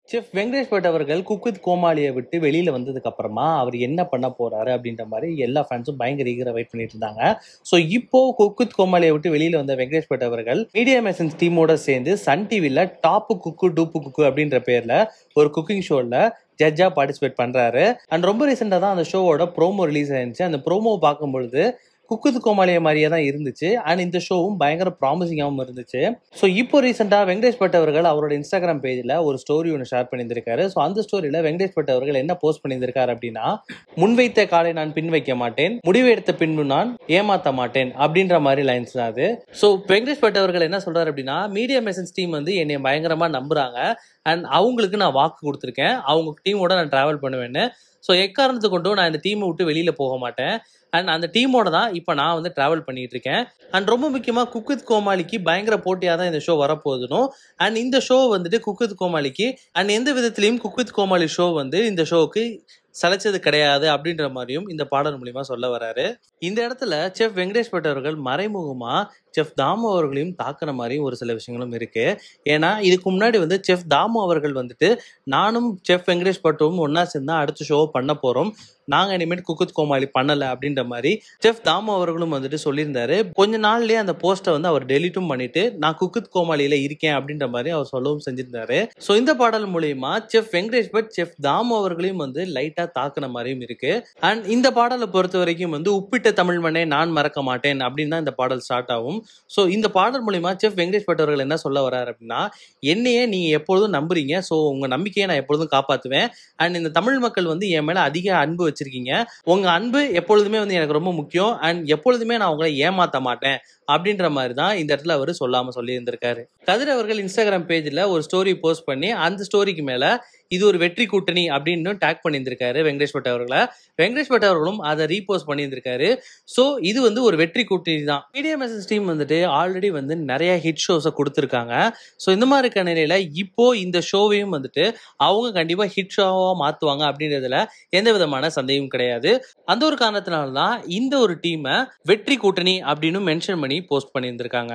Chef Venkatesh but அவர்கள் cook with கோமாளியை விட்டு வெளியில வந்ததுக்கு அப்புறமா அவர் என்ன பண்ண போறாரு அப்படின்ற மாதிரி எல்லா ஃபேன்ஸும் பயங்கர ஈகரா வெயிட் பண்ணிட்டு இருந்தாங்க. ஸோ இப்போ குக் வித் கோமாளியை விட்டு வெளியில வந்த வெங்கடேஷ் பட் அவர்கள் மீடியா மெசன்ஸ் டீமோட சேர்ந்து சன் டிவில டாப் குக்கு டூப்பு குக்கு அப்படின்ற பேர்ல ஒரு குக்கிங் ஷோல ஜட்ஜா பார்ட்டிசிபேட் பண்றாரு. அண்ட் ரொம்ப ரீசெண்டா தான் அந்த ஷோவோட ப்ரோமோ ரிலீஸ் ஆயிருந்துச்சு. அந்த ப்ரோமோ பார்க்கும்பொழுது குக் வித் கோமாளியை மாதிரியே தான் இருந்துச்சு. அண்ட் இந்த ஷோவும் பயங்கர ப்ராமிசிங்காகவும் இருந்துச்சு. ஸோ இப்போ ரீசெண்டாக வெங்கடேஷ் பட் அவர்கள் அவரோட இன்ஸ்டாகிராம் பேஜில் ஒரு ஸ்டோரி ஒன்று ஷேர் பண்ணியிருந்திருக்காரு. ஸோ அந்த ஸ்டோரியில் வெங்கடேஷ் பட் அவர்கள் என்ன போஸ்ட் பண்ணியிருந்திருக்காரு அப்படின்னா, முன்வைத்த காலை நான் பின் வைக்க மாட்டேன், முடிவு எடுத்த பின்பு நான் ஏமாற்ற மாட்டேன் அப்படின்ற மாதிரி லைன்ஸ் தான் அது. ஸோ வெங்கடேஷ் பட் அவர்கள் என்ன சொல்றாரு அப்படின்னா, மீடியா மெசன்ஸ் டீம் வந்து என்னை பயங்கரமா நம்புறாங்க அண்ட் அவங்களுக்கு நான் வாக்கு கொடுத்துருக்கேன், அவங்க டீமோட நான் டிராவல் பண்ணுவேன்னு. ஸோ எக்காரணத்தை கொண்டும் நான் இந்த டீமை விட்டு வெளியில போக மாட்டேன் அண்ட் அந்த டீமோட தான் இப்போ நான் வந்து டிராவல் பண்ணிட்டு இருக்கேன். அண்ட் ரொம்ப முக்கியமாக குக் வித் கோமாளிக்கு பயங்கர போட்டியாக தான் இந்த ஷோ வரப்போகுதுனும். அண்ட் இந்த ஷோ வந்துட்டு குக் வித் கோமாளிக்கு அண்ட் எந்த விதத்திலையும் குக் வித் கோமாளி ஷோ வந்து இந்த ஷோவுக்கு சளைச்சது கிடையாது அப்படின்ற மாதிரியும் இந்த பாடல் மூலியமா சொல்ல வராரு. இந்த இடத்துல செஃப் வெங்கடேஷ் பட் அவர்கள் மறைமுகமா செஃப் தாமு அவர்களையும் தாக்குன மாதிரி ஒரு சில விஷயங்களும் இருக்கு. ஏன்னா இதுக்கு முன்னாடி வந்து செஃப் தாமு அவர்கள் வந்துட்டு நானும் செஃப் வெங்கடேஷ் பட்டும் ஒன்னா சேர்ந்தா அடுத்த ஷோ பண்ண போறோம், நாங்க இனிமேல் குக் வித் கோமாளி பண்ணல அப்படின்ற மாதிரி செஃப் தாமு அவர்களும் வந்துட்டு சொல்லியிருந்தாரு. கொஞ்ச நாள்லயே அந்த போஸ்டை வந்து அவர் டெலிட்டும் பண்ணிட்டு நான் குக் வித் கோமாளியில இருக்கேன் அப்படின்ற மாதிரி அவர் சொல்லவும் செஞ்சிருந்தாரு. ஸோ இந்த பாடல் மூலியமா chef Venkatesh but chef Damu அவர்களையும் வந்து லைட்டா தாக்குன மாதிரியும் இருக்கு. அண்ட் இந்த பாடலை பொறுத்த வரைக்கும் வந்து உப்பிட்ட தமிழ் மண்ணை நான் மறக்க மாட்டேன் அப்படின்னு தான் இந்த பாடல் ஸ்டார்ட் ஆகும். ஸோ இந்த பாடல் மூலியமா செஃப் வெங்கடேஷ் பட் அவர்கள் என்ன சொல்ல வர்றாரு அப்படின்னா, என்னையே நீங்க எப்பொழுதும் நம்புறீங்க, ஸோ உங்க நம்பிக்கையை நான் எப்பொழுதும் காப்பாற்றுவேன் அண்ட் இந்த தமிழ் மக்கள் வந்து என் மேல அதிக அன்பு வச்சிருக்கீங்க, உங்க அன்பு எப்பொழுதுமே வந்து எனக்கு ரொம்ப முக்கியம் அண்ட் எப்பொழுதுமே நான் உங்களை ஏமாத்த மாட்டேன் அப்படின்ற மாதிரி தான் இந்த இடத்துல அவர் சொல்லாம சொல்லி இருந்திருக்காரு. கதிர் அவர்கள் இன்ஸ்டாகிராம் பேஜ்ல ஒரு ஸ்டோரி போஸ்ட் பண்ணி அந்த ஸ்டோரிக்கு மேல இது ஒரு வெற்றி கூட்டணி அப்படின்னு டேக் பண்ணியிருந்திருக்காரு வெங்கடேஷ் பட் அவர்களை. வெங்கடேஷ் பட் அவர்களும் அதை ரீபோஸ்ட் பண்ணியிருந்திருக்காரு. ஸோ இது வந்து ஒரு வெற்றி கூட்டணி தான். மீடியா மெசேஜ் டீம் வந்துட்டு ஆல்ரெடி வந்து நிறைய ஹிட் ஷோஸை கொடுத்துருக்காங்க. ஸோ இந்த மாதிரி இருக்க நிலையில இப்போ இந்த ஷோவையும் வந்துட்டு அவங்க கண்டிப்பா ஹிட் ஷோவா மாத்துவாங்க அப்படின்றதுல எந்த விதமான சந்தேகமும் கிடையாது. அந்த ஒரு காரணத்தினால தான் இந்த ஒரு டீமை வெற்றி கூட்டணி அப்படின்னு மென்ஷன் பண்ணி போஸ்ட் பண்ணியிருந்திருக்காங்க.